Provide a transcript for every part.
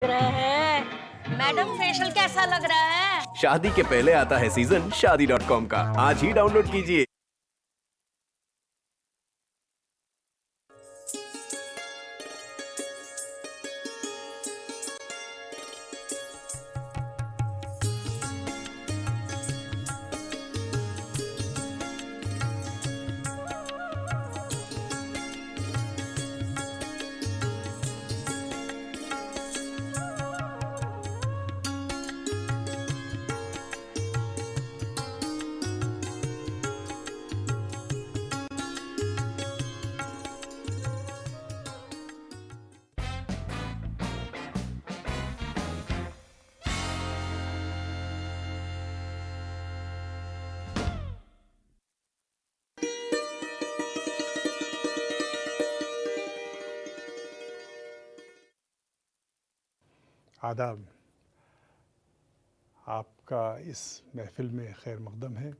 रहा है madam, facial कैसा लग रहा है? शादी के पहले आता है सीजन शादी.com का। आज ही डाउनलोड कीजिए। आदाब। आपका इस महफ़िल में खैर मक़दम है।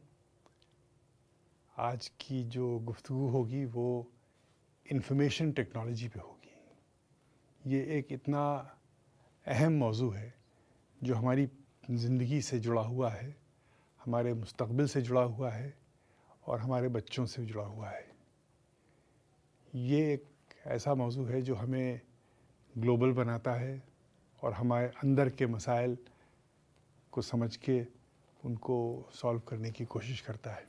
आज की जो गुफ्तगू होगी वो इंफॉर्मेशन टेक्नोलॉजी पे होगी। ये एक इतना अहम मौजू है जो हमारी ज़िंदगी से जुड़ा हुआ है, हमारे मुस्तक़बिल से जुड़ा हुआ है और हमारे बच्चों से जुड़ा हुआ है। ये एक ऐसा मौजू है जो हमें ग्लोबल बनाता है और हमारे अंदर के मसाइल को समझ के उनको सॉल्व करने की कोशिश करता है।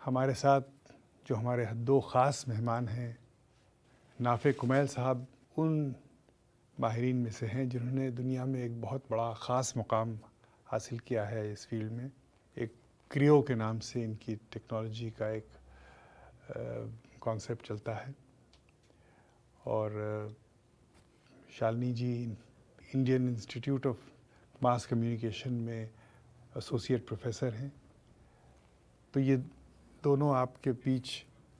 हमारे साथ जो हमारे दो ख़ास मेहमान हैं, नाफ़े कुमैल साहब उन माहिरीन में से हैं जिन्होंने दुनिया में एक बहुत बड़ा ख़ास मुकाम हासिल किया है इस फील्ड में। एक क्रियो के नाम से इनकी टेक्नोलॉजी का एक कॉन्सेप्ट चलता है और Shalini ji Indian Institute of Mass Communication में एसोसिएट प्रोफेसर हैं। तो ये दोनों आपके बीच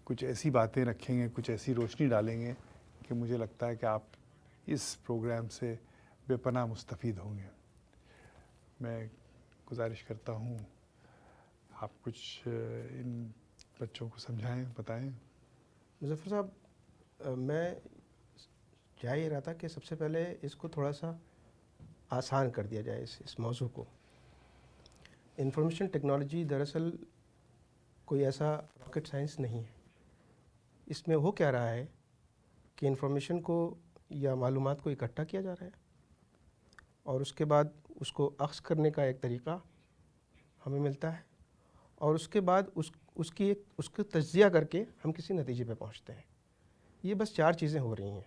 कुछ ऐसी बातें रखेंगे, कुछ ऐसी रोशनी डालेंगे कि मुझे लगता है कि आप इस प्रोग्राम से बेपनाह मुस्तफ़ीद होंगे। मैं गुजारिश करता हूँ आप कुछ इन बच्चों को समझाएं, बताएं। मुज़फ़्फ़र साहब, मैं चाह ये रहा था कि सबसे पहले इसको थोड़ा सा आसान कर दिया जाए इस मौजू को। इंफॉर्मेशन टेक्नोलॉजी दरअसल कोई ऐसा रॉकेट साइंस नहीं है। इसमें हो क्या रहा है कि इंफॉर्मेशन को या मालूमात को इकट्ठा किया जा रहा है और उसके बाद उसको अक्स करने का एक तरीक़ा हमें मिलता है और उसके बाद उसको तज्ज़िया करके हम किसी नतीजे पे पहुंचते हैं। ये बस 4 चीज़ें हो रही हैं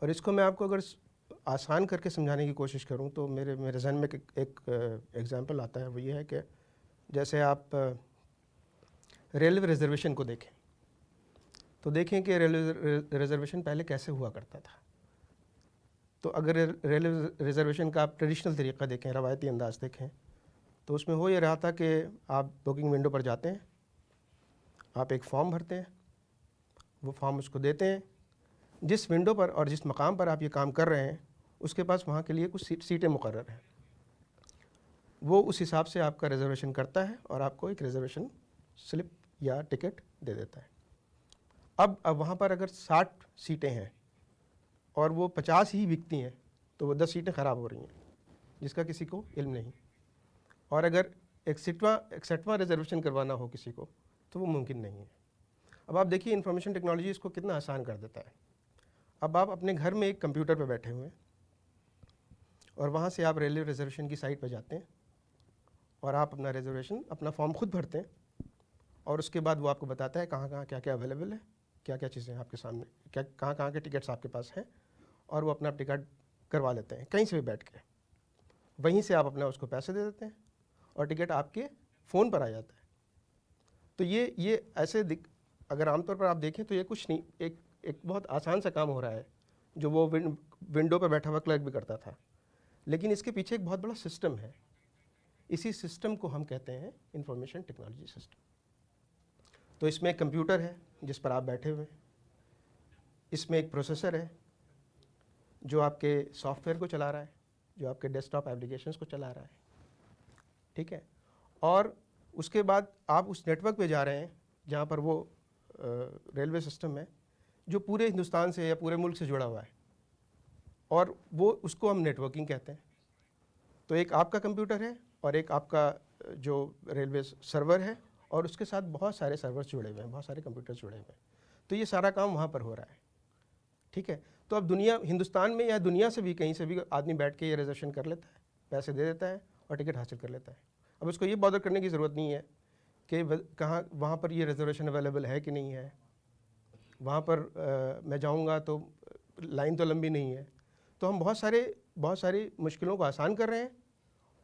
और इसको मैं आपको अगर आसान करके समझाने की कोशिश करूं तो मेरे ज़हन में एक एग्ज़ाम्पल आता है। वो ये है कि जैसे आप रेलवे रिज़र्वेशन को देखें तो देखें कि रेलवे रिज़र्वेशन पहले कैसे हुआ करता था। तो अगर रेलवे रिज़र्वेशन का आप ट्रेडिशनल तरीक़ा देखें, रवायती अंदाज़ देखें, तो उसमें हो ये रहा था कि आप बुकिंग विंडो पर जाते हैं, आप एक फ़ॉर्म भरते हैं, वो फॉर्म उसको देते हैं। जिस विंडो पर और जिस मकाम पर आप ये काम कर रहे हैं उसके पास वहाँ के लिए कुछ सीटें मुकर्रर हैं। वो उस हिसाब से आपका रिज़र्वेशन करता है और आपको एक रिज़र्वेशन स्लिप या टिकट दे देता है। अब वहाँ पर अगर 60 सीटें हैं और वो 50 ही बिकती हैं तो वो 10 सीटें ख़राब हो रही हैं जिसका किसी को इल्म नहीं। और अगर 61वां रिज़र्वेशन करवाना हो किसी को तो वो मुमकिन नहीं है। अब आप देखिए इंफॉर्मेशन टेक्नोलॉजी इसको कितना आसान कर देता है। अब आप अपने घर में एक कंप्यूटर पर बैठे हुए हैं और वहाँ से आप रेलवे रिज़र्वेशन की साइट पर जाते हैं और आप अपना रिज़र्वेशन, अपना फॉर्म खुद भरते हैं और उसके बाद वो आपको बताता है कहाँ कहाँ क्या क्या अवेलेबल है, क्या क्या चीज़ें आपके सामने, क्या कहाँ कहाँ के टिकट्स आपके पास हैं और वो अपना टिकट करवा लेते हैं कहीं से भी बैठ के। वहीं से आप अपना उसको पैसे दे देते हैं और टिकट आपके फ़ोन पर आ जाता है। तो ये ऐसे अगर आमतौर पर आप देखें तो ये कुछ नहीं, एक बहुत आसान सा काम हो रहा है जो वो विंडो पर बैठा हुआ क्लर्क भी करता था, लेकिन इसके पीछे एक बहुत बड़ा सिस्टम है। इसी सिस्टम को हम कहते हैं इंफॉर्मेशन टेक्नोलॉजी सिस्टम। तो इसमें एक कंप्यूटर है जिस पर आप बैठे हुए हैं, इसमें एक प्रोसेसर है जो आपके सॉफ्टवेयर को चला रहा है, जो आपके डेस्कटॉप एप्लीकेशंस को चला रहा है, ठीक है। और उसके बाद आप उस नेटवर्क पे जा रहे हैं जहाँ पर वो रेलवे सिस्टम है जो पूरे हिंदुस्तान से या पूरे मुल्क से जुड़ा हुआ है, और वो उसको हम नेटवर्किंग कहते हैं। तो एक आपका कंप्यूटर है और एक आपका जो रेलवे सर्वर है, और उसके साथ बहुत सारे सर्वर्स जुड़े हुए हैं, बहुत सारे कंप्यूटर्स जुड़े हुए हैं। तो ये सारा काम वहाँ पर हो रहा है, ठीक है। तो अब दुनिया, हिंदुस्तान में या दुनिया से भी कहीं से भी आदमी बैठ के ये रिजर्वेशन कर लेता है, पैसे दे देता है और टिकट हासिल कर लेता है। अब उसको ये बॉदर करने की ज़रूरत नहीं है कि कहाँ वहाँ पर ये रिजर्वेशन अवेलेबल है कि नहीं है, वहाँ पर मैं जाऊँगा तो लाइन तो लंबी नहीं है। तो हम बहुत सारी मुश्किलों को आसान कर रहे हैं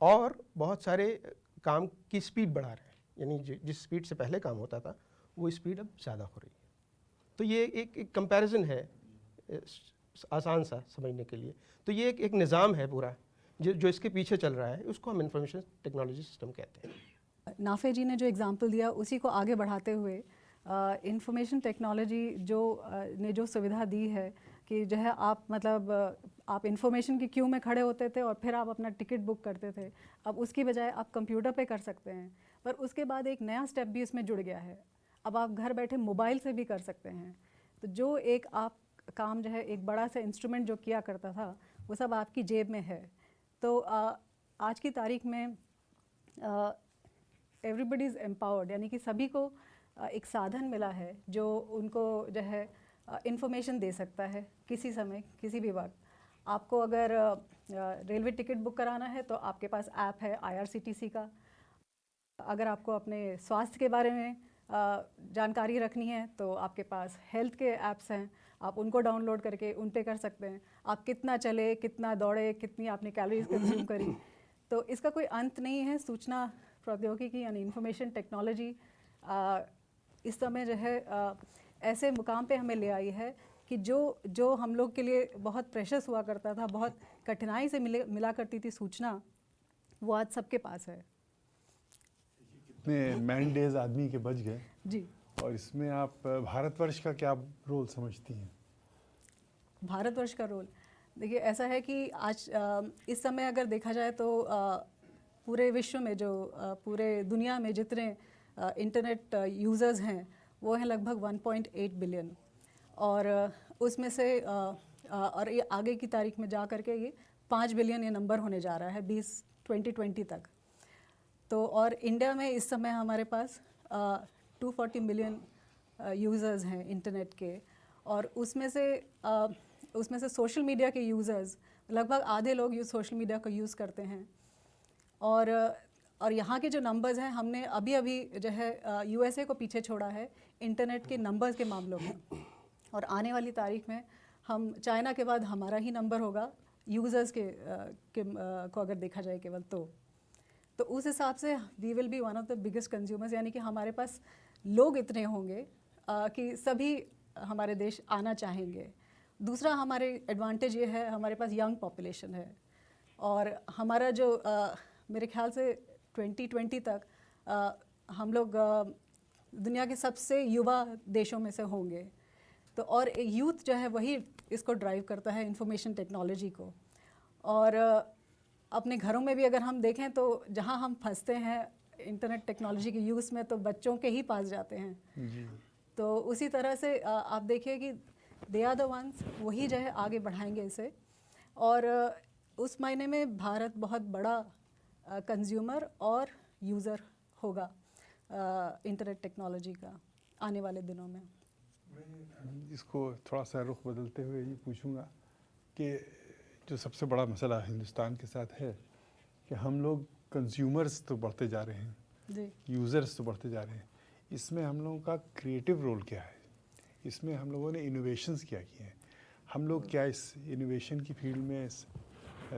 और बहुत सारे काम की स्पीड बढ़ा रहे हैं। यानी जिस स्पीड से पहले काम होता था वो स्पीड अब ज़्यादा हो रही है। तो ये एक कंपैरिजन है आसान सा समझने के लिए। तो ये एक निज़ाम है पूरा जो इसके पीछे चल रहा है, उसको हम इंफॉर्मेशन टेक्नोलॉजी सिस्टम कहते हैं। नाफे जी ने जो एग्जांपल दिया उसी को आगे बढ़ाते हुए इंफॉर्मेशन टेक्नोलॉजी ने जो सुविधा दी है कि जो है आप मतलब आप इंफॉर्मेशन की क्यू में खड़े होते थे और फिर आप अपना टिकट बुक करते थे, अब उसकी बजाय आप कंप्यूटर पे कर सकते हैं। पर उसके बाद एक नया स्टेप भी इसमें जुड़ गया है, अब आप घर बैठे मोबाइल से भी कर सकते हैं। तो जो एक आप काम जो है एक बड़ा सा इंस्ट्रूमेंट जो किया करता था वो सब आपकी जेब में है। तो आज की तारीख में एवरीबडी इज़ एम्पावर्ड, यानी कि सभी को एक साधन मिला है जो उनको जो है इंफॉर्मेशन दे सकता है किसी समय किसी भी वक्त। आपको अगर रेलवे टिकट बुक कराना है तो आपके पास ऐप है IRCTC का। अगर आपको अपने स्वास्थ्य के बारे में जानकारी रखनी है तो आपके पास हेल्थ के ऐप्स हैं, आप उनको डाउनलोड करके उन पे कर सकते हैं। आप कितना चले, कितना दौड़े, कितनी आपने कैलोरीज कंज्यूम करी, तो इसका कोई अंत नहीं है। सूचना प्रौद्योगिकी यानी इंफॉर्मेशन टेक्नोलॉजी इस समय जो है ऐसे मुकाम पे हमें ले आई है कि जो हम लोग के लिए बहुत प्रेशस हुआ करता था, बहुत कठिनाई से मिला करती थी सूचना, वो आज सबके पास है। कितने मैन डेज आदमी के बच गए जी। और इसमें आप भारतवर्ष का क्या रोल समझती हैं? भारतवर्ष का रोल देखिए ऐसा है कि आज इस समय अगर देखा जाए तो पूरे विश्व में पूरे दुनिया में जितने इंटरनेट यूज़र्स हैं वो हैं लगभग 1.8 बिलियन, और उसमें से और ये आगे की तारीख में जा करके ये 5 बिलियन ये नंबर होने जा रहा है 2020 तक। तो और इंडिया में इस समय हमारे पास 240 मिलियन यूज़र्स हैं इंटरनेट के, और उसमें से सोशल मीडिया के यूज़र्स लगभग आधे लोग सोशल मीडिया को यूज़ करते हैं। और यहाँ के जो नंबर्स हैं, हमने अभी जो है USA को पीछे छोड़ा है इंटरनेट के नंबर्स के मामलों में, और आने वाली तारीख में हम चाइना के बाद हमारा ही नंबर होगा यूज़र्स को अगर देखा जाए केवल तो उस हिसाब से we will be one of the biggest consumers, यानी कि हमारे पास लोग इतने होंगे कि सभी हमारे देश आना चाहेंगे। दूसरा हमारे एडवांटेज ये है, हमारे पास यंग पॉपुलेशन है, और हमारा जो मेरे ख्याल से 2020 तक हम लोग दुनिया के सबसे युवा देशों में से होंगे। तो और यूथ जो है वही इसको ड्राइव करता है इंफॉर्मेशन टेक्नोलॉजी को। और अपने घरों में भी अगर हम देखें तो जहां हम फंसते हैं इंटरनेट टेक्नोलॉजी के यूज़ में तो बच्चों के ही पास जाते हैं जी। तो उसी तरह से आप देखिए कि दे आर द वंस, वही जो है आगे बढ़ाएंगे इसे। और उस मायने में भारत बहुत बड़ा कंज्यूमर और यूज़र होगा इंटरनेट टेक्नोलॉजी का आने वाले दिनों में। मैं इसको थोड़ा सा रुख बदलते हुए ये पूछूंगा कि जो सबसे बड़ा मसला हिंदुस्तान के साथ है कि हम लोग कंज्यूमर्स तो बढ़ते जा रहे हैं जी, यूज़र्स तो बढ़ते जा रहे हैं, इसमें हम लोगों का क्रिएटिव रोल क्या है? इसमें हम लोगों ने इनोवेशंस क्या किए हैं? हम लोग क्या इस इनोवेशन की फील्ड में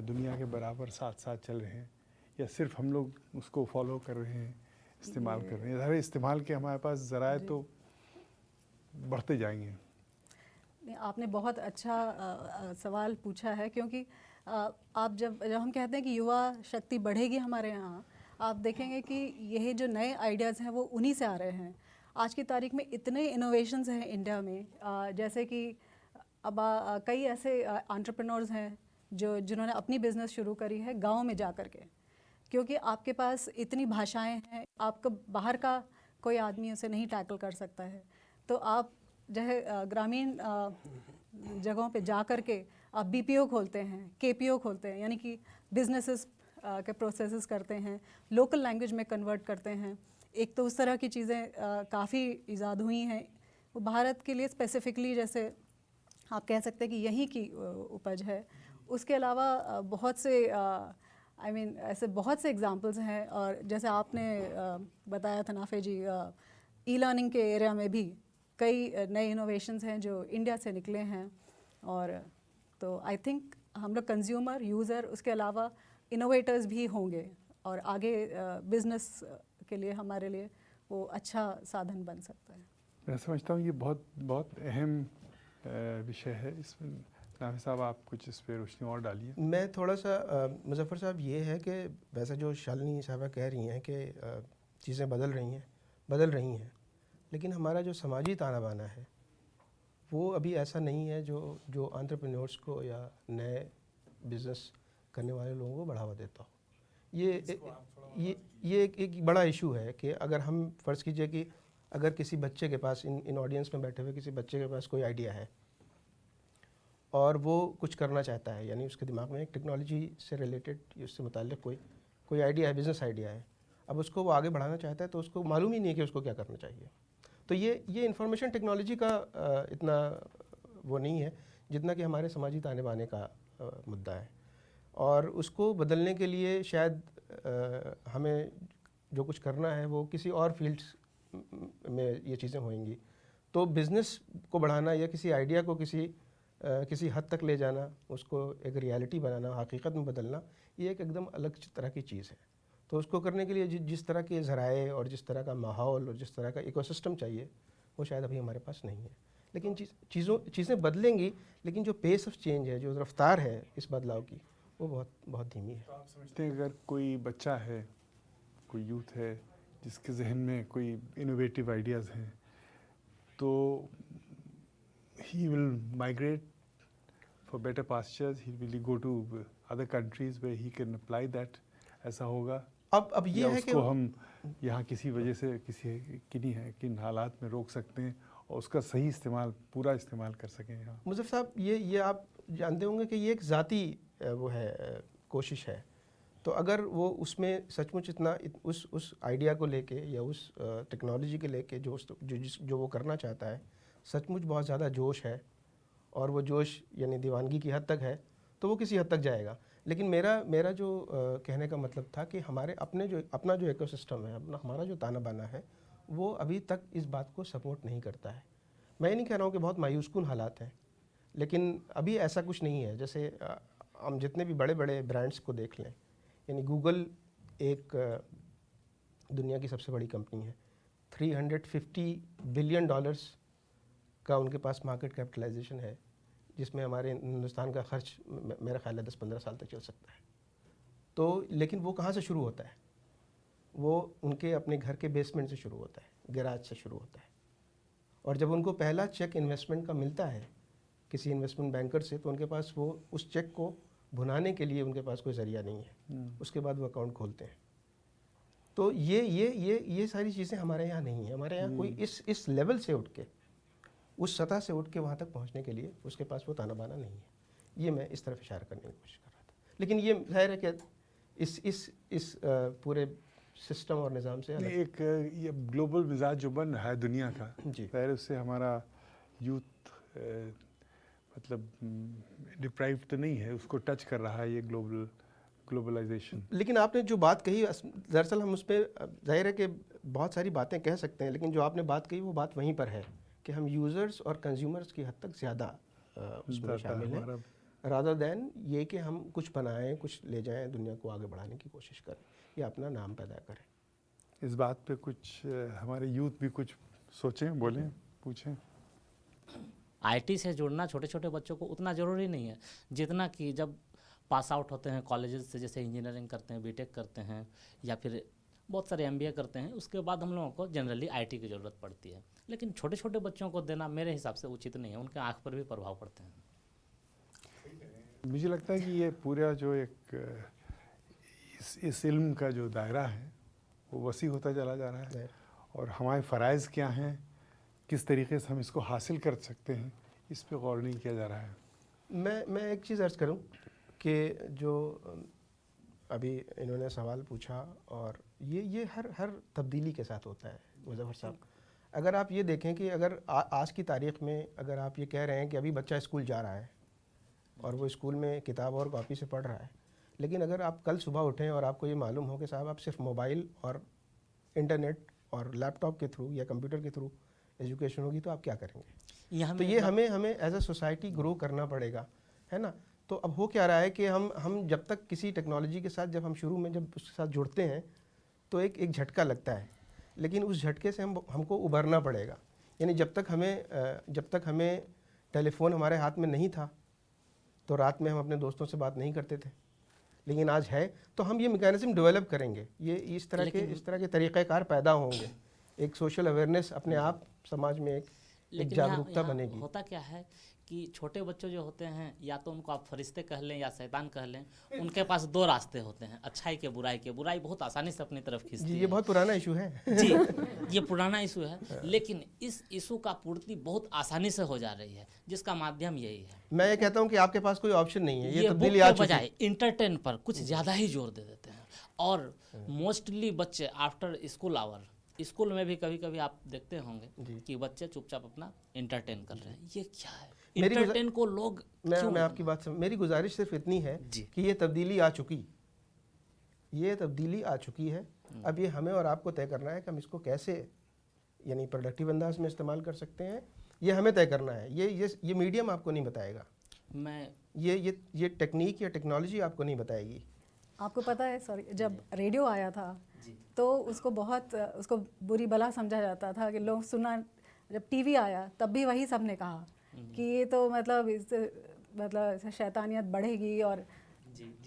दुनिया के बराबर साथ साथ चल रहे हैं, या सिर्फ हम लोग उसको फॉलो कर रहे हैं, इस्तेमाल कर रहे हैं? ज़रा इस्तेमाल के हमारे पास ज़राए तो बढ़ते जाएंगे। आपने बहुत अच्छा सवाल पूछा है, क्योंकि आप जब हम कहते हैं कि युवा शक्ति बढ़ेगी हमारे यहाँ, आप देखेंगे कि यही जो नए आइडियाज़ हैं वो उन्हीं से आ रहे हैं। आज की तारीख में इतने इनोवेशंस हैं इंडिया में, जैसे कि अब कई ऐसे एंटरप्रेन्योर्स हैं जिन्होंने अपनी बिज़नेस शुरू करी है गाँव में जा कर के, क्योंकि आपके पास इतनी भाषाएं हैं, आपका बाहर का कोई आदमी उसे नहीं टैकल कर सकता है। तो आप जो है ग्रामीण जगहों पे जा कर के आप बीपीओ खोलते हैं, केपीओ खोलते हैं, यानी कि बिजनेसेस के प्रोसेसेस करते हैं, लोकल लैंग्वेज में कन्वर्ट करते हैं। एक तो उस तरह की चीज़ें काफ़ी ईजाद हुई हैं वो भारत के लिए स्पेसिफिकली, जैसे आप कह सकते हैं कि यहीं की उपज है। उसके अलावा बहुत से ऐसे बहुत से एग्जांपल्स हैं। और जैसे आपने बताया था नाफे जी, ई लर्निंग के एरिया में भी कई नए इनोवेशंस हैं जो इंडिया से निकले हैं। और तो आई थिंक हम लोग कंज्यूमर, यूज़र, उसके अलावा इनोवेटर्स भी होंगे और आगे बिजनेस के लिए हमारे लिए वो अच्छा साधन बन सकता है। मैं समझता हूँ ये बहुत बहुत अहम विषय है। इसमें नाफे साहब आप कुछ इस पर रोशनी और डालिए। मैं थोड़ा सा मुजफ्फर साहब, ये है कि वैसे जो शालिनी साहबा कह रही हैं कि चीज़ें बदल रही हैं, लेकिन हमारा जो समाजी ताना बाना है वो अभी ऐसा नहीं है जो एंटरप्रेन्योर्स को या नए बिज़नेस करने वाले लोगों को बढ़ावा देता हो। ये एक बड़ा इशू है कि अगर हम फ़र्ज़ कीजिए कि अगर किसी बच्चे के पास, इन ऑडियंस में बैठे हुए किसी बच्चे के पास कोई आइडिया है और वो कुछ करना चाहता है, यानी उसके दिमाग में एक टेक्नोलॉजी से रिलेटेड, उससे मुताल्लिक़ कोई आइडिया है, बिज़नेस आइडिया है, अब उसको वो आगे बढ़ाना चाहता है तो उसको मालूम ही नहीं है कि उसको क्या करना चाहिए। तो ये इंफॉर्मेशन टेक्नोलॉजी का इतना वो नहीं है जितना कि हमारे समाजी ताने बाने का मुद्दा है। और उसको बदलने के लिए शायद हमें जो कुछ करना है वो किसी और फील्ड्स में ये चीज़ें होंगी। तो बिज़नेस को बढ़ाना या किसी आइडिया को किसी हद तक ले जाना, उसको एक रियलिटी बनाना, हकीकत में बदलना, ये एक एकदम अलग तरह की चीज़ है। तो उसको करने के लिए जिस तरह के ज़राए और जिस तरह का माहौल और जिस तरह का इकोसिस्टम चाहिए वो शायद अभी हमारे पास नहीं है। लेकिन चीज़ें बदलेंगी, लेकिन जो पेस ऑफ चेंज है, जो रफ्तार है इस बदलाव की, वो बहुत बहुत धीमी है। तो आप समझते हैं अगर कोई बच्चा है, कोई यूथ है जिसके जहन में कोई इनोवेटिव आइडियाज़ हैं, तो he will migrate for better pastures, he will go to other countries where he can apply that, ऐसा होगा? अब ये या है कि उसको हम यहाँ किसी वजह से किन हालात में रोक सकते हैं और उसका सही इस्तेमाल, पूरा इस्तेमाल कर सकें यहाँ? मुज़फ़्फ़र साहब, ये आप जानते होंगे कि ये एक ज़ाती वो है, कोशिश है। तो अगर वो उसमें सचमुच इतना उस आइडिया को लेके या उस टेक्नोलॉजी के लेके जो वो करना चाहता है, सचमुच बहुत ज़्यादा जोश है और वो जोश यानी दीवानगी की हद तक है, तो वो किसी हद तक जाएगा। लेकिन मेरा जो कहने का मतलब था कि अपना जो इकोसिस्टम है, हमारा जो ताना बाना है, वो अभी तक इस बात को सपोर्ट नहीं करता है। मैं ये नहीं कह रहा हूँ कि बहुत मायूसकुन हालात हैं, लेकिन अभी ऐसा कुछ नहीं है। जैसे हम जितने भी बड़े बड़े ब्रांड्स को देख लें, यानी गूगल एक दुनिया की सबसे बड़ी कंपनी है, $350 बिलियन का उनके पास मार्केट कैपिटलाइजेशन है, जिसमें हमारे हिंदुस्तान का खर्च मेरा ख्याल है 10-15 साल तक चल सकता है। तो लेकिन वो कहाँ से शुरू होता है? वो उनके अपने घर के बेसमेंट से शुरू होता है, गैराज से शुरू होता है। और जब उनको पहला चेक इन्वेस्टमेंट का मिलता है किसी इन्वेस्टमेंट बैंकर से, तो उनके पास वो उस चेक को भुनाने के लिए उनके पास कोई ज़रिया नहीं है। उसके बाद वो अकाउंट खोलते हैं। तो ये सारी चीज़ें हमारे यहाँ नहीं है। हमारे यहाँ कोई इस लेवल से उठ के, उस सतह से उठ के वहाँ तक पहुँचने के लिए उसके पास वो ताना बाना नहीं है। ये मैं इस तरफ इशारा करने की कोशिश कर रहा था। लेकिन ये ज़ाहिर है कि इस पूरे सिस्टम और निज़ाम से अलग एक ये ग्लोबल मिजाज जो बन रहा है दुनिया का, ज़ाहिर उससे हमारा यूथ मतलब डिप्राइव तो नहीं है, उसको टच कर रहा है ये ग्लोबलाइजेशन। लेकिन आपने जो बात कही, दरअसल हम उस पर ज़ाहिर है कि बहुत सारी बातें कह सकते हैं, लेकिन जो आपने बात कही वो बात वहीं पर है कि हम यूज़र्स और कंज्यूमर्स की हद तक ज़्यादा उसमें शामिल हैं, रादर दैन ये कि हम कुछ बनाएं, कुछ ले जाएं, दुनिया को आगे बढ़ाने की कोशिश करें या अपना नाम पैदा करें। इस बात पे कुछ हमारे यूथ भी कुछ सोचें, बोलें, पूछें। आईटी से जुड़ना छोटे छोटे बच्चों को उतना ज़रूरी नहीं है जितना कि जब पास आउट होते हैं कॉलेजेस से, जैसे इंजीनियरिंग करते हैं, बीटेक करते हैं या फिर बहुत सारे एमबीए करते हैं, उसके बाद हम लोगों को जनरली आईटी की ज़रूरत पड़ती है। लेकिन छोटे छोटे बच्चों को देना मेरे हिसाब से उचित नहीं है, उनके आँख पर भी प्रभाव पड़ते हैं। मुझे लगता है कि ये पूरा जो एक इस इल्म का जो दायरा है वो वसी होता चला जा रहा है और हमारे फ़राइज़ क्या हैं, किस तरीके से हम इसको हासिल कर सकते हैं, इस पे गौर नहीं किया जा रहा है। मैं एक चीज़ अर्ज़ करूं कि जो अभी इन्होंने सवाल पूछा, और ये हर तब्दीली के साथ होता है मुज़फ़्फ़र साहब। अगर आप ये देखें कि अगर आज की तारीख़ में अगर आप ये कह रहे हैं कि अभी बच्चा स्कूल जा रहा है और वो स्कूल में किताब और कॉपी से पढ़ रहा है, लेकिन अगर आप कल सुबह उठें और आपको ये मालूम हो कि साहब आप सिर्फ मोबाइल और इंटरनेट और लैपटॉप के थ्रू या कंप्यूटर के थ्रू एजुकेशन होगी, तो आप क्या करेंगे? यहाँ तो ये हमें एज अ सोसाइटी ग्रो करना पड़ेगा, है ना। तो अब हो क्या रहा है कि हम जब तक किसी टेक्नोलॉजी के साथ जब हम शुरू में जब उसके साथ जुड़ते हैं तो एक झटका लगता है, लेकिन उस झटके से हमको उभरना पड़ेगा। यानी जब तक हमें टेलीफोन हमारे हाथ में नहीं था तो रात में हम अपने दोस्तों से बात नहीं करते थे, लेकिन आज है तो हम ये मैकेनिज्म डेवलप करेंगे, ये इस तरह के तरीक़ेकार पैदा होंगे, एक सोशल अवेयरनेस अपने आप समाज में एक जागरूकता बनेगी। होता क्या है कि छोटे बच्चे जो होते हैं, या तो उनको आप फरिश्ते कह लें या शैतान कह लें, उनके पास दो रास्ते होते हैं, अच्छाई के बुराई के। बुराई बहुत आसानी से अपनी तरफ खींचती है। ये बहुत पुराना इशू है जी, ये पुराना इशू है, लेकिन इस इशू का पूर्ति बहुत आसानी से हो जा रही है, जिसका माध्यम यही है। मैं ये कहता हूँ कि आपके पास कोई ऑप्शन नहीं है, ये तब्दीली बुक आ के चुकी है। बजाय इंटरटेन पर कुछ ज़्यादा ही जोर दे देते हैं। और मोस्टली बच्चे आफ्टर स्कूल आवर, स्कूल में भी कभी कभी आप देखते होंगे कि बच्चे चुपचाप अपना इंटरटेन कर रहे हैं। ये क्या है? इंटरटेन को लोग मैं आपकी बात समझ, मेरी गुजारिश सिर्फ इतनी है कि ये तब्दीली आ चुकी है। अब ये हमें और आपको तय करना है कि हम इसको कैसे, यानी प्रोडक्टिव अंदाज में इस्तेमाल कर सकते हैं, ये हमें तय करना है। ये मीडियम आपको नहीं बताएगा, ये टेक्निक या टेक्नोलॉजी आपको नहीं बताएगी। आपको पता है, सॉरी, जब रेडियो आया था तो उसको बुरी बला समझा जाता था कि लोग सुना। जब टीवी आया तब भी वही सब ने कहा कि ये तो मतलब इससे शैतानियत बढ़ेगी, और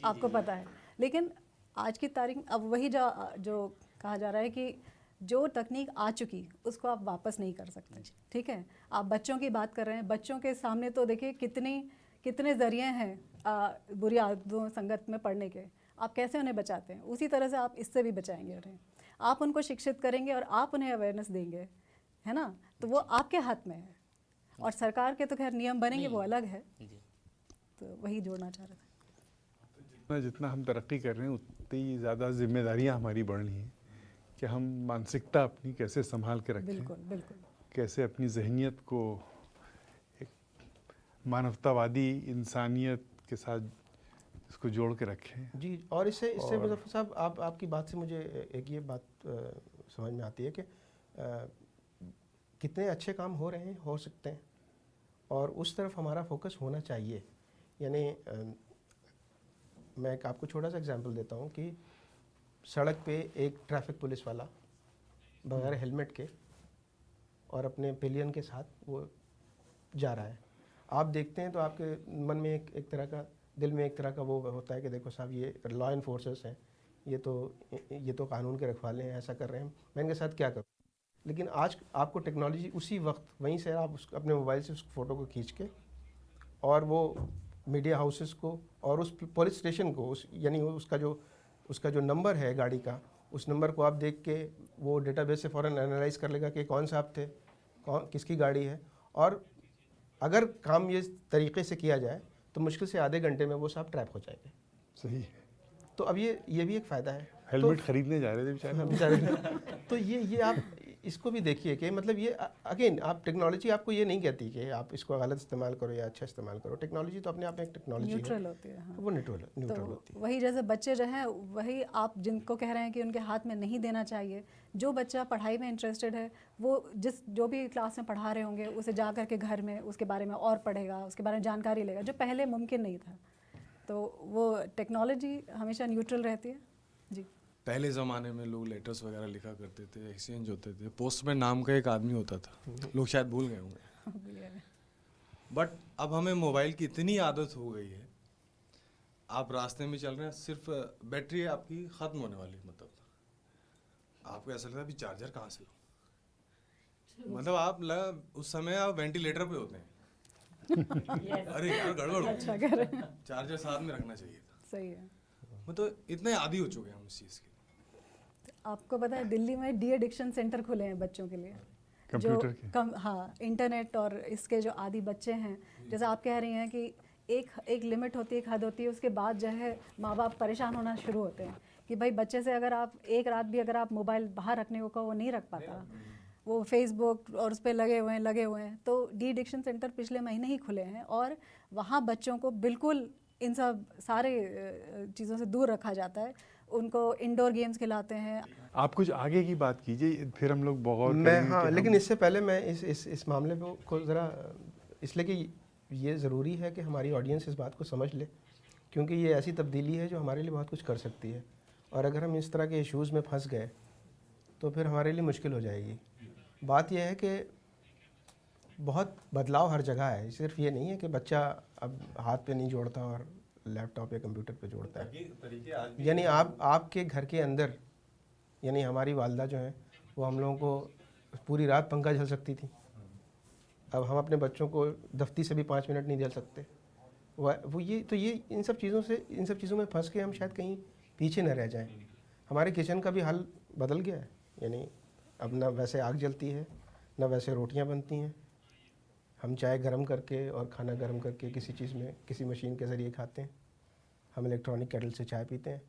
आपको पता है। लेकिन आज की तारीख में अब वही जो कहा जा रहा है कि जो तकनीक आ चुकी उसको आप वापस नहीं कर सकते। ठीक है, आप बच्चों की बात कर रहे हैं, बच्चों के सामने तो देखिए कितने ज़रिए हैं बुरी आदतों संगत में पढ़ने के। आप कैसे उन्हें बचाते हैं, उसी तरह से आप इससे भी बचाएंगे उन्हें। आप उनको शिक्षित करेंगे और आप उन्हें अवेयरनेस देंगे, है ना, तो वो आपके हाथ में है। और सरकार के तो खैर नियम बनेंगे, वो अलग है। तो वही जोड़ना चाह रहे थे। जितना हम तरक्की कर रहे हैं उतनी ज़्यादा जिम्मेदारियां हमारी बढ़ रही हैं कि हम मानसिकता अपनी कैसे संभाल के रखें, बिल्कुल कैसे अपनी जहनियत को एक मानवतावादी इंसानियत के साथ इसको जोड़ के रखें। जी, और इससे मुज़फ़्फ़र साहब, आपकी बात से मुझे एक ये बात समझ में आती है कि कितने अच्छे काम हो सकते हैं, और उस तरफ हमारा फोकस होना चाहिए। यानी मैं एक आपको छोटा सा एग्जांपल देता हूँ कि सड़क पे एक ट्रैफिक पुलिस वाला बगैर हेलमेट के और अपने पिलियन के साथ वो जा रहा है। आप देखते हैं तो आपके मन में एक तरह का, दिल में एक तरह का वो होता है कि देखो साहब, ये लॉ एनफोर्सर्स हैं, ये तो कानून के रखवाले हैं, ऐसा कर रहे हैं, मैं इनके साथ क्या करूँ। लेकिन आज आपको टेक्नोलॉजी उसी वक्त वहीं से आप अपने मोबाइल से उस फ़ोटो को खींच के और वो मीडिया हाउसेस को और उस पुलिस स्टेशन को, यानी उसका जो नंबर है गाड़ी का, उस नंबर को आप देख के वो डेटाबेस से फ़ौरन एनालाइज कर लेगा कि कौन साहब थे, किसकी गाड़ी है। और अगर काम ये तरीके से किया जाए तो मुश्किल से आधे घंटे में वो साहब ट्रैप हो जाएंगे। सही है। तो अब ये भी एक फ़ायदा है। हेलमेट खरीदने जा रहे थे बेचारे। तो ये आप इसको भी देखिए कि मतलब ये अगेन, आप टेक्नोलॉजी आपको ये नहीं कहती कि आप इसको गलत इस्तेमाल करो या अच्छा इस्तेमाल करो। टेक्नोलॉजी तो अपने आप में एक टेक्नोलॉजी न्यूट्रल होती है। हाँ। वो न्यूट्रल होती है। वही जैसे बच्चे जो हैं, वही आप जिनको कह रहे हैं कि उनके हाथ में नहीं देना चाहिए। जो बच्चा पढ़ाई में इंटरेस्टेड है, वो जो भी क्लास में पढ़ा रहे होंगे, उसे जा कर के घर में उसके बारे में और पढ़ेगा, उसके बारे में जानकारी लेगा, जो पहले मुमकिन नहीं था। तो वो टेक्नोलॉजी हमेशा न्यूट्रल रहती है। जी, पहले ज़माने में लोग लेटर्स वगैरह लिखा करते थे, एक्सचेंज होते थे, पोस्टमैन नाम का एक आदमी होता था, लोग शायद भूल गए होंगे। बट अब हमें मोबाइल की इतनी आदत हो गई है, आप रास्ते में चल रहे हैं, सिर्फ बैटरी आपकी ख़त्म होने वाली, मतलब आपको ऐसा लगता है अभी चार्जर कहाँ से लो, मतलब आप उस समय आप वेंटिलेटर पे होते हैं। अरे यार गड़बड़, अच्छा कर रहे हैं। चार्जर साथ में रखना चाहिए था। सही है। मतलब इतने आदी हो चुके हैं हम इस चीज़ के। आपको पता है दिल्ली में डी एडिक्शन सेंटर खुले हैं बच्चों के लिए, कंप्यूटर के? हाँ, इंटरनेट और इसके जो आदी बच्चे हैं, जैसे आप कह रही हैं कि एक लिमिट होती है, एक हद होती है, उसके बाद जो है माँ बाप परेशान होना शुरू होते हैं कि भाई बच्चे से अगर आप एक रात भी अगर आप मोबाइल बाहर रखने को कहो वो नहीं रख पाता, वो फेसबुक और उस पर लगे हुए हैं। तो डी एडिक्शन सेंटर पिछले महीने ही खुले हैं और वहाँ बच्चों को बिल्कुल इन सब सारे चीज़ों से दूर रखा जाता है, उनको इंडोर गेम्स खिलाते हैं। आप कुछ आगे की बात कीजिए, फिर हम लोग बहुत मैं हाँ, लेकिन इससे पहले मैं इस मामले को ज़रा इसलिए कि ये ज़रूरी है कि हमारी ऑडियंस इस बात को समझ ले, क्योंकि ये ऐसी तब्दीली है जो हमारे लिए बहुत कुछ कर सकती है, और अगर हम इस तरह के इश्यूज़ में फंस गए तो फिर हमारे लिए मुश्किल हो जाएगी। बात यह है कि बहुत बदलाव हर जगह है, सिर्फ ये नहीं है कि बच्चा अब हाथ पे नहीं जोड़ता और लैपटॉप या कंप्यूटर पे जोड़ता है। यानी आपके घर के अंदर, यानी हमारी वालदा जो है वो हम लोगों को पूरी रात पंखा झल सकती थी, अब हम अपने बच्चों को दफ्ती से भी 5 मिनट नहीं झेल सकते। वो ये इन सब चीज़ों में फंस के हम शायद कहीं पीछे न रह जाएं। हमारे किचन का भी हाल बदल गया है, यानी अब ना वैसे आग जलती है, ना वैसे रोटियां बनती हैं। हम चाय गर्म करके और खाना गर्म करके किसी चीज़ में किसी मशीन के ज़रिए खाते हैं, हम इलेक्ट्रॉनिक केटल से चाय पीते हैं।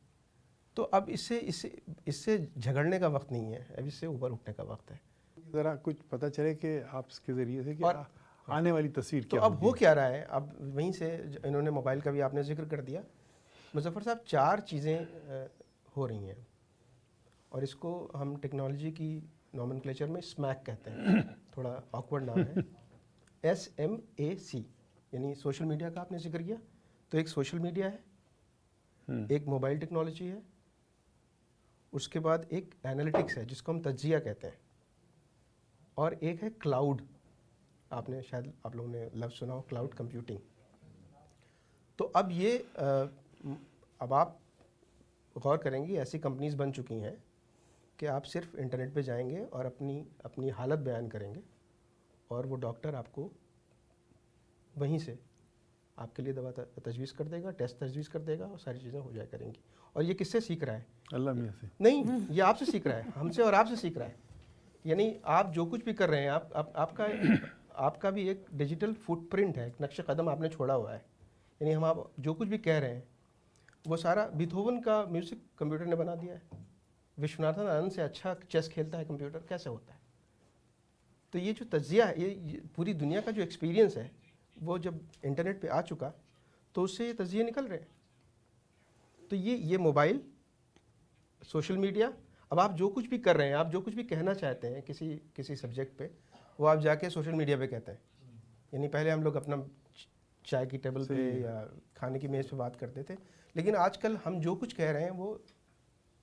तो अब इससे झगड़ने का वक्त नहीं है, अब इससे ऊपर उठने का वक्त है। ज़रा कुछ पता चले कि आप इसके ज़रिए से कि और आने वाली तस्वीर तो क्या अब होगी? हो क्या रहा है, अब वहीं से इन्होंने मोबाइल का भी आपने जिक्र कर दिया। मुज़फ़्फ़र साहब, 4 चीज़ें हो रही हैं और इसको हम टेक्नोलॉजी की नॉमेनक्लेचर में स्मैक कहते हैं, थोड़ा ऑकवर्ड नाम है। SMAC, यानी सोशल मीडिया का आपने जिक्र किया, तो एक सोशल मीडिया है, एक मोबाइल टेक्नोलॉजी है, उसके बाद एक एनालिटिक्स है जिसको हम तज्जिया कहते हैं, और एक है क्लाउड। आपने शायद आप लोगों ने लफ्ज़ सुना हो, क्लाउड कंप्यूटिंग। तो अब ये अब आप गौर करेंगी, ऐसी कंपनीज बन चुकी हैं कि आप सिर्फ इंटरनेट पे जाएंगे और अपनी हालत बयान करेंगे और वो डॉक्टर आपको वहीं से आपके लिए दवा तजवीज़ कर देगा, टेस्ट तजवीज़ कर देगा और सारी चीज़ें हो जाया करेंगी। और ये किससे सीख रहा है? अल्लाह मियाँ से। नहीं, ये आपसे सीख रहा है, हमसे और आपसे सीख रहा है। यानी आप जो कुछ भी कर रहे हैं, आपका भी एक डिजिटल फुटप्रिंट है, एक नक्श कदम आपने छोड़ा हुआ है। यानी आप जो कुछ भी कह रहे हैं वो सारा, बीथोवन का म्यूज़िक कंप्यूटर ने बना दिया है। विश्वनाथन आनंद से अच्छा चेस खेलता है कंप्यूटर, कैसे होता है? तो ये जो तज्जिया है, ये पूरी दुनिया का जो एक्सपीरियंस है, वो जब इंटरनेट पे आ चुका तो उससे ये तज्जिए निकल रहे हैं। तो ये मोबाइल, सोशल मीडिया, अब आप जो कुछ भी कर रहे हैं, आप जो कुछ भी कहना चाहते हैं किसी सब्जेक्ट पे, वो आप जाके सोशल मीडिया पे कहते हैं। यानी पहले हम लोग अपना चाय की टेबल पे या खाने की मेज़ पे बात करते थे, लेकिन आजकल हम जो कुछ कह रहे हैं वो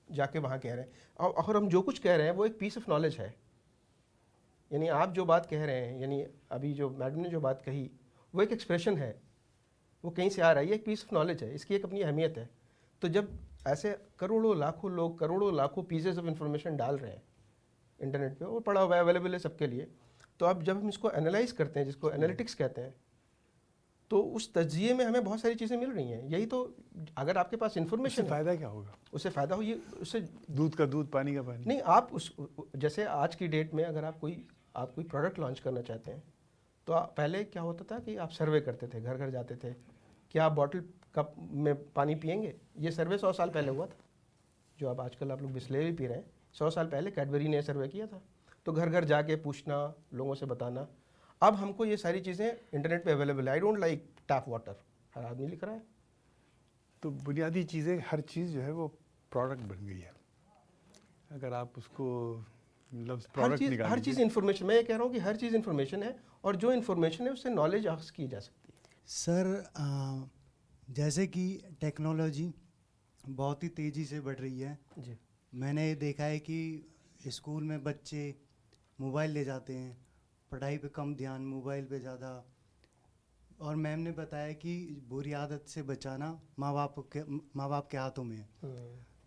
जाके वहाँ कह रहे हैं। और हम जो कुछ कह रहे हैं वो एक पीस ऑफ नॉलेज है। यानी आप जो बात कह रहे हैं, यानी अभी जो मैडम ने जो बात कही, वो एक एक्सप्रेशन है, वो कहीं से आ रहा है, ये एक पीस ऑफ नॉलेज है, इसकी एक अपनी अहमियत है। तो जब ऐसे करोड़ों लाखों लोग करोड़ों लाखों पीसेस ऑफ इंफॉर्मेशन डाल रहे हैं इंटरनेट पे, वो पड़ा हुआ है, अवेलेबल है सबके लिए, तो अब जब हम इसको एनालाइज करते हैं, जिसको एनालिटिक्स कहते हैं, तो उस तज्जिए में हमें बहुत सारी चीज़ें मिल रही हैं। यही तो, अगर आपके पास इन्फॉर्मेशन, फ़ायदा क्या होगा? उससे फ़ायदा हो, ये उससे दूध का दूध, पानी का पानी। नहीं, आप जैसे आज की डेट में अगर आप कोई प्रोडक्ट लॉन्च करना चाहते हैं, तो पहले क्या होता था कि आप सर्वे करते थे, घर घर जाते थे कि आप बॉटल कप में पानी पिएंगे। ये सर्वे 100 साल पहले हुआ था, जो अब आजकल आप लोग बिस्लेरी पी रहे हैं, 100 साल पहले कैडबरी ने सर्वे किया था। तो घर घर जाके पूछना, लोगों से बताना। अब हमको ये सारी चीज़ें इंटरनेट पे अवेलेबल है। I don't like tap water, हर आदमी लिख रहा है। तो बुनियादी चीज़ें, हर चीज़ जो है वो प्रोडक्ट बन गई है। अगर आप उसको लफ्ज़ प्रोडक्ट निकाल, हर चीज़ इन्फॉर्मेशन, मैं ये कह रहा हूँ कि हर चीज़ इन्फॉर्मेशन है, और जो इन्फॉर्मेशन है उससे नॉलेज हासिल की जा सकती है। सर, जैसे कि टेक्नोलॉजी बहुत ही तेज़ी से बढ़ रही है जी, मैंने ये देखा है कि स्कूल में बच्चे मोबाइल ले जाते हैं, पढ़ाई पे कम ध्यान, मोबाइल पे ज़्यादा। और मैम ने बताया कि बुरी आदत से बचाना माँ बाप के हाथों में है।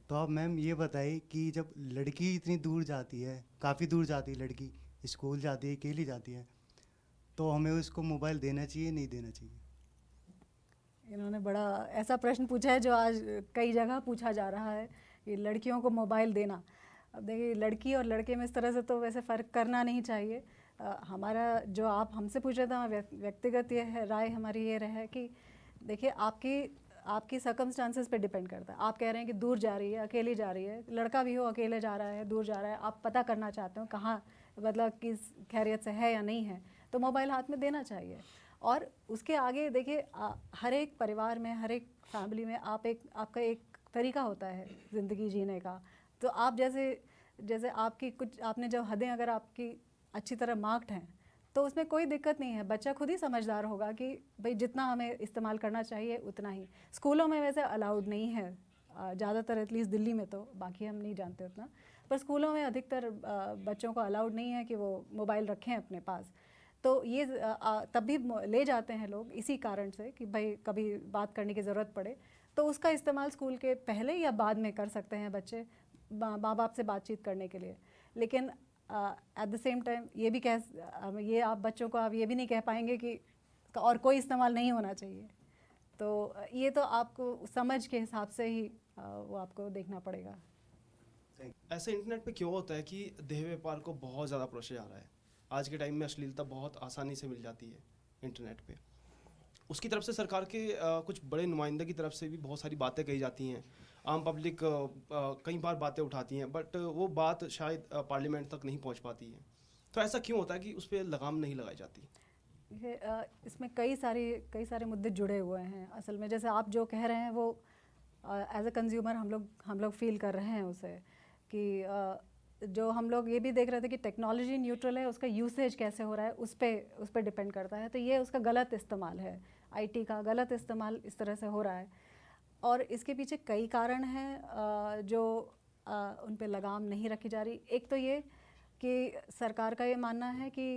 तो अब मैम ये बताइए कि जब लड़की इतनी दूर जाती है, काफ़ी दूर जाती है लड़की, स्कूल जाती है, अकेली जाती है, तो हमें उसको मोबाइल देना चाहिए, नहीं देना चाहिए? इन्होंने बड़ा ऐसा प्रश्न पूछा है जो आज कई जगह पूछा जा रहा है कि लड़कियों को मोबाइल देना। अब देखिए लड़की और लड़के में इस तरह से तो वैसे फ़र्क करना नहीं चाहिए। हमारा जो आप हमसे पूछ रहे थे, व्यक्तिगत ये है, राय हमारी ये रहे कि देखिए आपकी सर्कमस्टांसेस पे डिपेंड करता है। आप कह रहे हैं कि दूर जा रही है, अकेली जा रही है, लड़का भी हो अकेले जा रहा है, दूर जा रहा है, आप पता करना चाहते हो कहाँ, मतलब किस खैरियत से है या नहीं है, तो मोबाइल हाथ में देना चाहिए। और उसके आगे देखिए हर एक परिवार में, हर एक फैमिली में आपका एक तरीका होता है ज़िंदगी जीने का। तो आप जैसे आपने जब हदें अगर आपकी अच्छी तरह मार्क्ड हैं तो उसमें कोई दिक्कत नहीं है। बच्चा खुद ही समझदार होगा कि भाई जितना हमें इस्तेमाल करना चाहिए उतना ही। स्कूलों में वैसे अलाउड नहीं है ज़्यादातर, एटलीस्ट दिल्ली में, तो बाकी हम नहीं जानते उतना, पर स्कूलों में अधिकतर बच्चों को अलाउड नहीं है कि वो मोबाइल रखें अपने पास। तो ये तब भी ले जाते हैं लोग इसी कारण से कि भाई कभी बात करने की ज़रूरत पड़े तो उसका इस्तेमाल स्कूल के पहले या बाद में कर सकते हैं बच्चे माँ बाप से बातचीत करने के लिए। लेकिन एट द सेम टाइम ये आप बच्चों को आप ये भी नहीं कह पाएंगे कि और कोई इस्तेमाल नहीं होना चाहिए। तो ये तो आपको समझ के हिसाब से ही वो आपको देखना पड़ेगा। ऐसे इंटरनेट पे क्यों होता है कि देह व्यापार को बहुत ज़्यादा प्रोसेस आ रहा है? आज के टाइम में अश्लीलता बहुत आसानी से मिल जाती है इंटरनेट पे। उसकी तरफ से सरकार के कुछ बड़े नुमाइंदे की तरफ से भी बहुत सारी बातें कही जाती हैं। आम पब्लिक कई बार बातें उठाती हैं, बट वो बात शायद पार्लियामेंट तक नहीं पहुंच पाती है। तो ऐसा क्यों होता है कि उस पर लगाम नहीं लगाई जाती? इसमें कई सारे मुद्दे जुड़े हुए हैं असल में। जैसे आप जो कह रहे हैं वो एज अ कंज्यूमर हम लोग फील कर रहे हैं उसे, कि जो हम लोग ये भी देख रहे थे कि टेक्नोलॉजी न्यूट्रल है, उसका यूसेज कैसे हो रहा है उस पर डिपेंड करता है। तो ये उसका गलत इस्तेमाल है, आईटी का गलत इस्तेमाल इस तरह से हो रहा है। और इसके पीछे कई कारण हैं जो उन पे लगाम नहीं रखी जा रही। एक तो ये कि सरकार का ये मानना है कि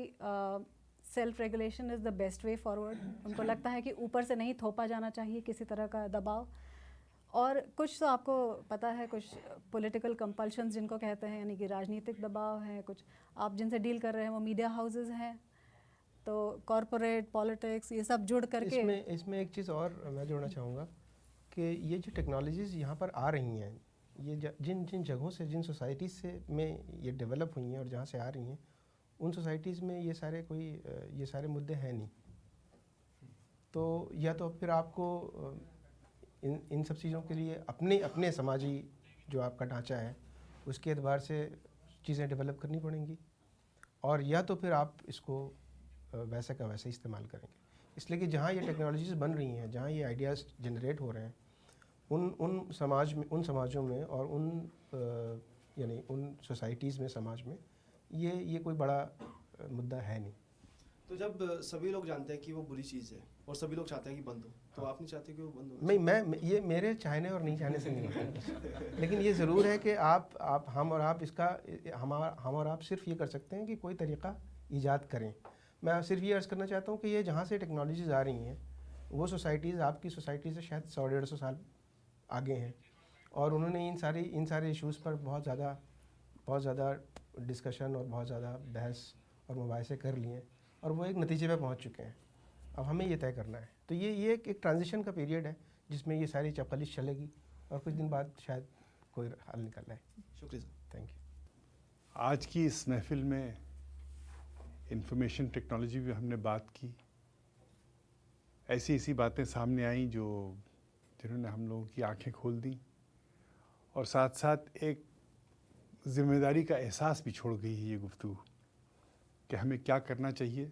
self regulation is the best way forward. उनको लगता है कि ऊपर से नहीं थोपा जाना चाहिए किसी तरह का दबाव। और कुछ तो आपको पता है, कुछ पॉलिटिकल कंपल्शंस जिनको कहते हैं, यानी कि राजनीतिक दबाव है। कुछ आप जिनसे डील कर रहे हैं वो मीडिया हाउसेस हैं, तो कॉरपोरेट पॉलिटिक्स ये सब जुड़ करके इसमें एक चीज़ और मैं जोड़ना चाहूँगा कि ये जो टेक्नोलॉजीज़ यहाँ पर आ रही हैं, ये जिन जगहों से, जिन सोसाइटीज़ से में ये डेवलप हुई हैं और जहाँ से आ रही हैं, उन सोसाइटीज़ में ये सारे मुद्दे हैं नहीं। तो या तो फिर आपको इन सब चीज़ों के लिए अपने समाजी जो आपका ढांचा है उसके एतबार से चीज़ें डेवलप करनी पड़ेंगी, और या तो फिर आप इसको वैसे का वैसे इस्तेमाल करेंगे। इसलिए कि जहाँ ये टेक्नोलॉजीज़ बन रही हैं, जहाँ ये आइडियाज़ जनरेट हो रहे हैं, उन समाजों में और यानी उन सोसाइटीज़ में, समाज में ये कोई बड़ा मुद्दा है नहीं। तो जब सभी लोग जानते हैं कि वो बुरी चीज़ है और सभी लोग चाहते हैं कि बंद हो, तो आप नहीं चाहते कि वो बंद हो? नहीं, ये मेरे चाहने और नहीं चाहने से नहीं होता। लेकिन ये ज़रूर है कि हम और आप सिर्फ ये कर सकते हैं कि कोई तरीक़ा ईजाद करें। मैं सिर्फ ये अर्ज़ करना चाहता हूँ कि ये जहाँ से टेक्नोलॉजीज़ आ रही हैं, वो सोसाइटीज़ आपकी सोसाइटी से शायद 100-150 साल आगे हैं, और उन्होंने इन सारे इश्यूज़ पर बहुत ज़्यादा डिस्कशन और बहुत ज़्यादा बहस और मुबाहिसे कर लिए हैं, और वो एक नतीजे पे पहुंच चुके हैं। अब हमें ये तय करना है। तो ये एक ट्रांजिशन का पीरियड है जिसमें ये सारी चपलिश चलेगी, और कुछ दिन बाद शायद कोई हल निकल आए। शुक्रिया सर। Thank you. आज की इस महफिल में इंफॉर्मेशन टेक्नोलॉजी भी हमने बात की। ऐसी बातें सामने आई जिन्होंने हम लोगों की आंखें खोल दी, और साथ साथ एक ज़िम्मेदारी का एहसास भी छोड़ गई है ये गुफ्तगू, कि हमें क्या करना चाहिए,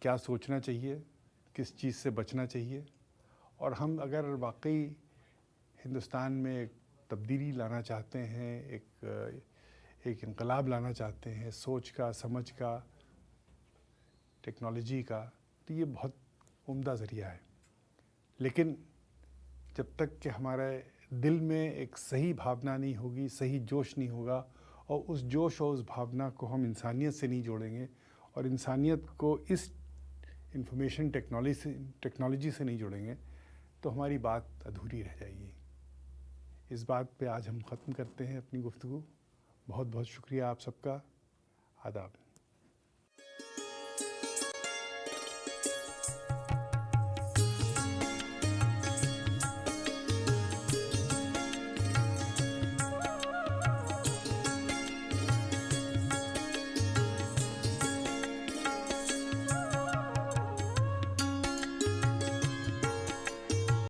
क्या सोचना चाहिए, किस चीज़ से बचना चाहिए। और हम अगर वाकई हिंदुस्तान में एक तब्दीली लाना चाहते हैं, एक इनकलाब लाना चाहते हैं सोच का, समझ का, टेक्नोलॉजी का, तो ये बहुत उम्दा ज़रिया है। लेकिन जब तक कि हमारे दिल में एक सही भावना नहीं होगी, सही जोश नहीं होगा, और उस जोश और उस भावना को हम इंसानियत से नहीं जोड़ेंगे, और इंसानियत को इस इंफॉर्मेशन टेक्नोलॉजी से नहीं जोड़ेंगे, तो हमारी बात अधूरी रह जाएगी। इस बात पे आज हम ख़त्म करते हैं अपनी गुफ्तगू। बहुत बहुत शुक्रिया आप सबका। आदाब।